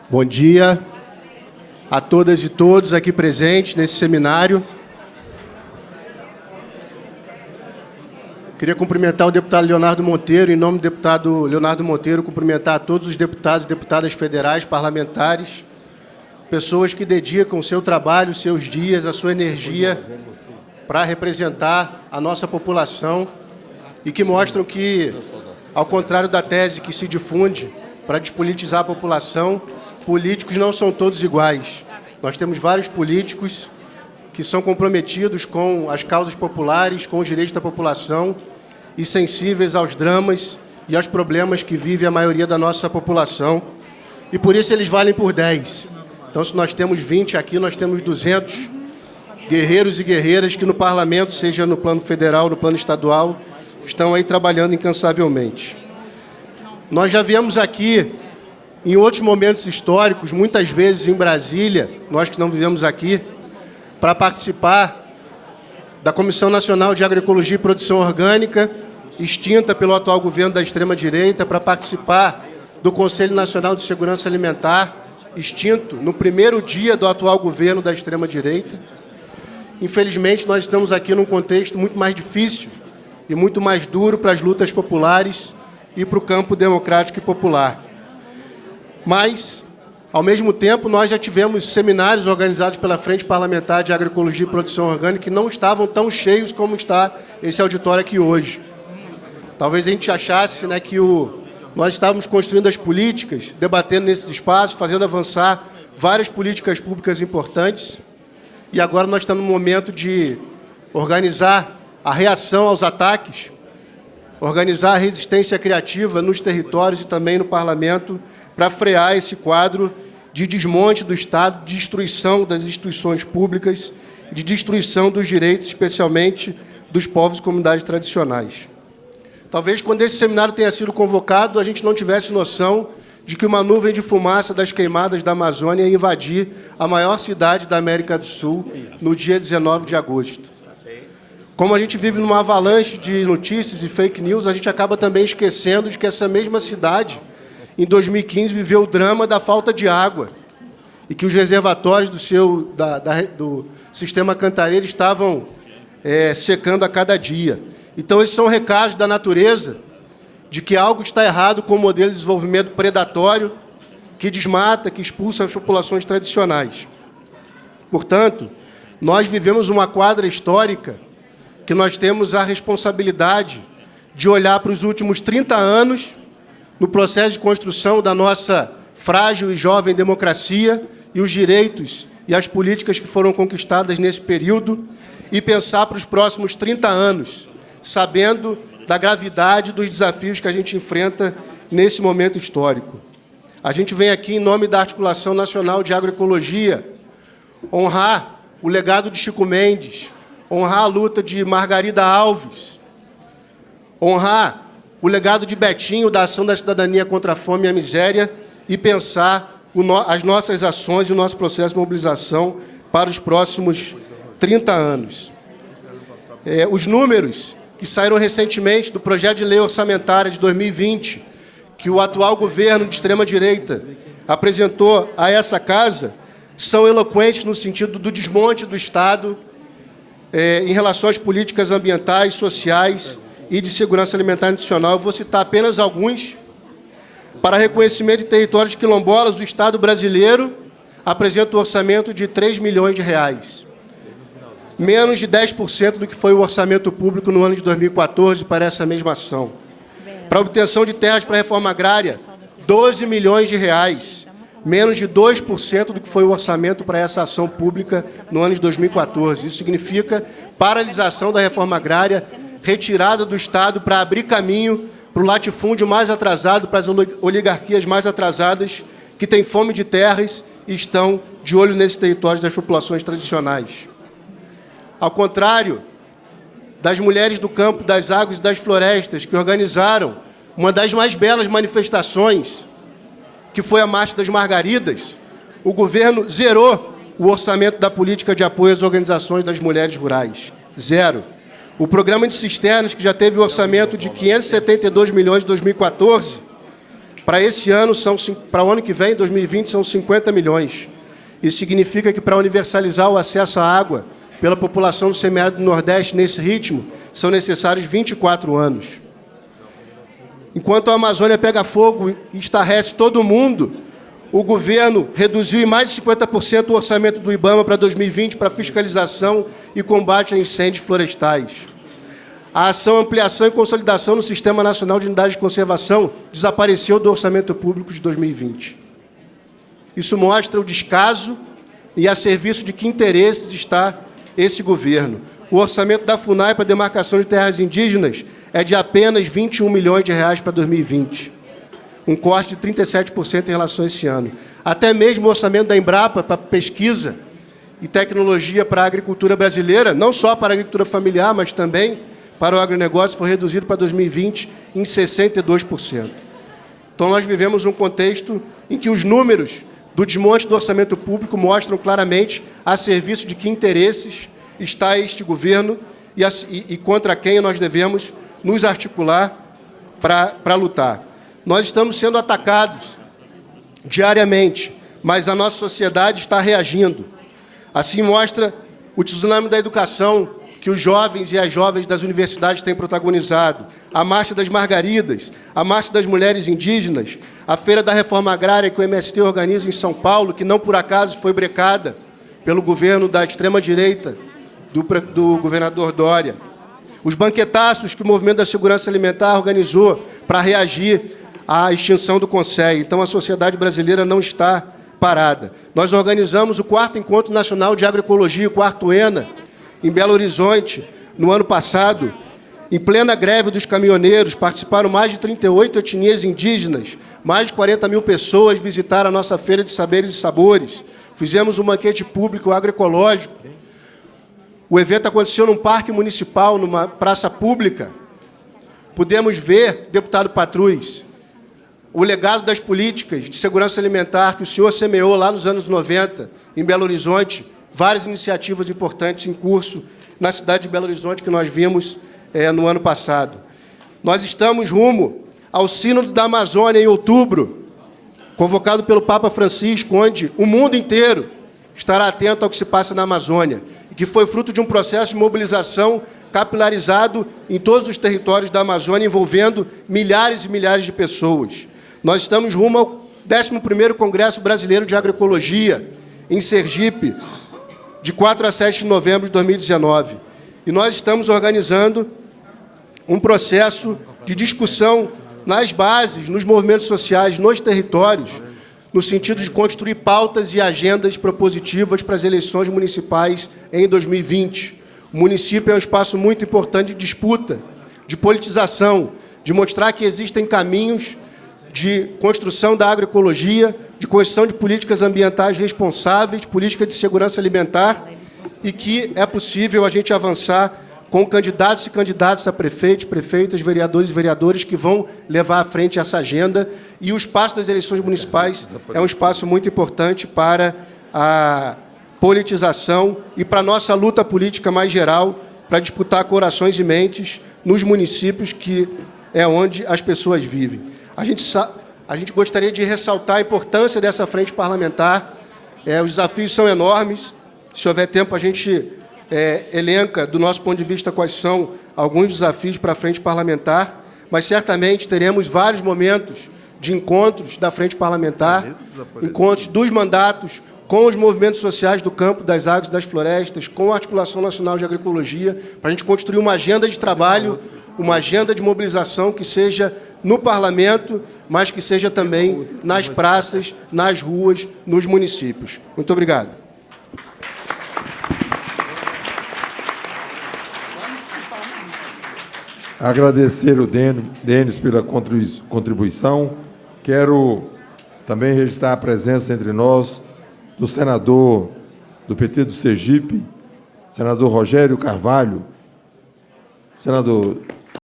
Bom dia a todas e todos aqui presentes nesse seminário. Queria cumprimentar o deputado Leonardo Monteiro, em nome do deputado Leonardo Monteiro, cumprimentar a todos os deputados e deputadas federais, parlamentares, pessoas que dedicam o seu trabalho, seus dias, a sua energia para representar a nossa população e que mostram que, ao contrário da tese que se difunde para despolitizar a população, políticos não são todos iguais. Nós temos vários políticos que são comprometidos com as causas populares, com os direitos da população e sensíveis aos dramas e aos problemas que vive a maioria da nossa população. E por isso eles valem por 10. Então, se nós temos 20 aqui, nós temos 200 guerreiros e guerreiras que no parlamento, seja no plano federal, no plano estadual, estão aí trabalhando incansavelmente. Nós já viemos aqui em outros momentos históricos, muitas vezes em Brasília, nós que não vivemos aqui, para participar da Comissão Nacional de Agroecologia e Produção Orgânica, extinta pelo atual governo da extrema-direita, para participar do Conselho Nacional de Segurança Alimentar, extinto no primeiro dia do atual governo da extrema-direita. Infelizmente, nós estamos aqui num contexto muito mais difícil e muito mais duro para as lutas populares e para o campo democrático e popular. Mas, ao mesmo tempo, nós já tivemos seminários organizados pela Frente Parlamentar de Agroecologia e Produção Orgânica que não estavam tão cheios como está esse auditório aqui hoje. Talvez a gente achasse, né, que nós estávamos construindo as políticas, debatendo nesses espaços, fazendo avançar várias políticas públicas importantes, e agora nós estamos no momento de organizar a reação aos ataques, organizar a resistência criativa nos territórios e também no parlamento, para frear esse quadro de desmonte do Estado, de destruição das instituições públicas, de destruição dos direitos, especialmente dos povos e comunidades tradicionais. Talvez, quando esse seminário tenha sido convocado, a gente não tivesse noção de que uma nuvem de fumaça das queimadas da Amazônia ia invadir a maior cidade da América do Sul no dia 19 de agosto. Como a gente vive numa avalanche de notícias e fake news, a gente acaba também esquecendo de que essa mesma cidade, em 2015, viveu o drama da falta de água e que os reservatórios do sistema Cantareira estavam secando a cada dia. Então, esses são recados da natureza de que algo está errado com o modelo de desenvolvimento predatório que desmata, que expulsa as populações tradicionais. Portanto, nós vivemos uma quadra histórica que nós temos a responsabilidade de olhar para os últimos 30 anos no processo de construção da nossa frágil e jovem democracia e os direitos e as políticas que foram conquistadas nesse período e pensar para os próximos 30 anos, sabendo da gravidade dos desafios que a gente enfrenta nesse momento histórico. A gente vem aqui, em nome da Articulação Nacional de Agroecologia, honrar o legado de Chico Mendes, honrar a luta de Margarida Alves, honrar o legado de Betinho, da Ação da Cidadania contra a Fome e a Miséria, e pensar as nossas ações e o nosso processo de mobilização para os próximos 30 anos. Os números que saíram recentemente do projeto de lei orçamentária de 2020, que o atual governo de extrema-direita apresentou a essa casa, são eloquentes no sentido do desmonte do Estado em relação às políticas ambientais, sociais e de segurança alimentar e nutricional. Eu vou citar apenas alguns. Para reconhecimento de territórios quilombolas, o Estado brasileiro apresenta um orçamento de R$ 3 milhões. Menos de 10% do que foi o orçamento público no ano de 2014 para essa mesma ação. Para a obtenção de terras para a reforma agrária, R$ 12 milhões. Menos de 2% do que foi o orçamento para essa ação pública no ano de 2014. Isso significa paralisação da reforma agrária, retirada do Estado para abrir caminho para o latifúndio mais atrasado, para as oligarquias mais atrasadas, que têm fome de terras e estão de olho nesses territórios das populações tradicionais. Ao contrário das mulheres do campo, das águas e das florestas, que organizaram uma das mais belas manifestações, que foi a Marcha das Margaridas, o governo zerou o orçamento da política de apoio às organizações das mulheres rurais. Zero. O programa de cisternas, que já teve um orçamento de 572 milhões em 2014, Para esse ano, para o ano que vem, 2020, são 50 milhões. Isso significa que, para universalizar o acesso à água pela população do semiárido do Nordeste, nesse ritmo, são necessários 24 anos. Enquanto a Amazônia pega fogo e estarrece todo mundo, o governo reduziu em mais de 50% o orçamento do IBAMA para 2020 para fiscalização e combate a incêndios florestais. A ação Ampliação e Consolidação no Sistema Nacional de Unidades de Conservação desapareceu do orçamento público de 2020. Isso mostra o descaso e a serviço de que interesses está esse governo. O orçamento da FUNAI para a demarcação de terras indígenas é de apenas R$ 21 milhões para 2020, um corte de 37% em relação a esse ano. Até mesmo o orçamento da Embrapa para pesquisa e tecnologia para a agricultura brasileira, não só para a agricultura familiar, mas também para o agronegócio, foi reduzido para 2020 em 62%. Então, nós vivemos um contexto em que os números do desmonte do orçamento público mostram claramente a serviço de que interesses está este governo e contra quem nós devemos nos articular para lutar. Nós estamos sendo atacados diariamente, mas a nossa sociedade está reagindo. Assim mostra o tsunami da educação que os jovens e as jovens das universidades têm protagonizado, a Marcha das Margaridas, a Marcha das Mulheres Indígenas, a Feira da Reforma Agrária que o MST organiza em São Paulo, que não por acaso foi brecada pelo governo da extrema-direita do governador Dória. Os banquetaços que o Movimento da Segurança Alimentar organizou para reagir à extinção do CONSEG. Então, a sociedade brasileira não está parada. Nós organizamos o 4º Encontro Nacional de Agroecologia, o 4º ENA, em Belo Horizonte, no ano passado. Em plena greve dos caminhoneiros, participaram mais de 38 etnias indígenas, mais de 40 mil pessoas visitaram a nossa Feira de Saberes e Sabores. Fizemos um banquete público agroecológico. O evento aconteceu num parque municipal, numa praça pública. Pudemos ver, deputado Patrus, o legado das políticas de segurança alimentar que o senhor semeou lá nos anos 90, em Belo Horizonte, várias iniciativas importantes em curso na cidade de Belo Horizonte que nós vimos no ano passado. Nós estamos rumo ao Sínodo da Amazônia em outubro, convocado pelo Papa Francisco, onde o mundo inteiro estará atento ao que se passa na Amazônia, e que foi fruto de um processo de mobilização capilarizado em todos os territórios da Amazônia, envolvendo milhares e milhares de pessoas. Nós estamos rumo ao 11º Congresso Brasileiro de Agroecologia, em Sergipe, de 4 a 7 de novembro de 2019. E nós estamos organizando um processo de discussão nas bases, nos movimentos sociais, nos territórios, no sentido de construir pautas e agendas propositivas para as eleições municipais em 2020. O município é um espaço muito importante de disputa, de politização, de mostrar que existem caminhos de construção da agroecologia, de construção de políticas ambientais responsáveis, política de segurança alimentar, e que é possível a gente avançar com candidatos e candidatas a prefeitos, prefeitas, vereadores e vereadores que vão levar à frente essa agenda. E o espaço das eleições municipais é um espaço muito importante para a politização e para a nossa luta política mais geral, para disputar corações e mentes nos municípios que é onde as pessoas vivem. A gente gostaria de ressaltar a importância dessa frente parlamentar. Os desafios são enormes. Se houver tempo, a gente elenca, do nosso ponto de vista, quais são alguns desafios para a frente parlamentar, mas certamente teremos vários momentos de encontros da frente parlamentar, encontros dos mandatos com os movimentos sociais do campo, das águas e das florestas, com a Articulação Nacional de Agroecologia, para a gente construir uma agenda de trabalho, uma agenda de mobilização que seja no parlamento, mas que seja também nas praças, nas ruas, nos municípios. Muito obrigado. Agradecer o Denis pela contribuição. Quero também registrar a presença entre nós do senador do PT do Sergipe, senador Rogério Carvalho. Senador,